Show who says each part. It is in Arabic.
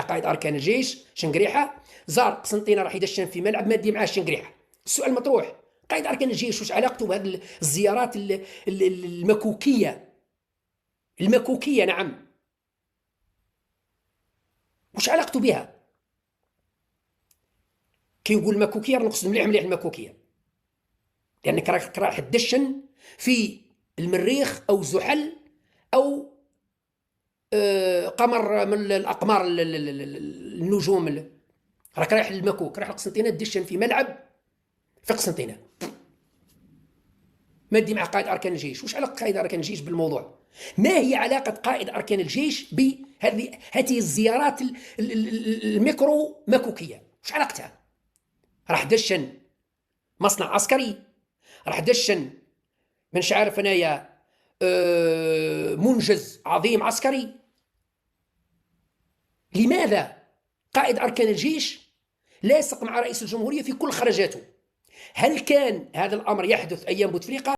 Speaker 1: قائد أركان الجيش شنقريحة زار قسنطينة راح يدشن في ملعب مادي معاه شنقريحة. السؤال مطروح، قائد أركان الجيش واش علاقته بهذه الزيارات المكوكية؟ المكوكية نعم، واش علاقته بها؟ كي نقول مكوكية نقصد مليح مليح المكوكية، لأنك راح تدشن في المريخ أو زحل أو قمر من الأقمار النجوم، راك رايح للمكوك، رايح لقسنطينة تدشن في ملعب في قسنطينة مادي مع قائد أركان الجيش. وش علاقة قائد أركان الجيش بالموضوع؟ ما هي علاقة قائد أركان الجيش بهذه الزيارات الميكرو مكوكية؟ وش علاقتها؟ راح دشن مصنع عسكري، راح دشن منش عارف انايا منجز عظيم عسكري. لماذا قائد أركان الجيش لاصق مع رئيس الجمهورية في كل خرجاته؟ هل كان هذا الأمر يحدث أيام بوتفليقة؟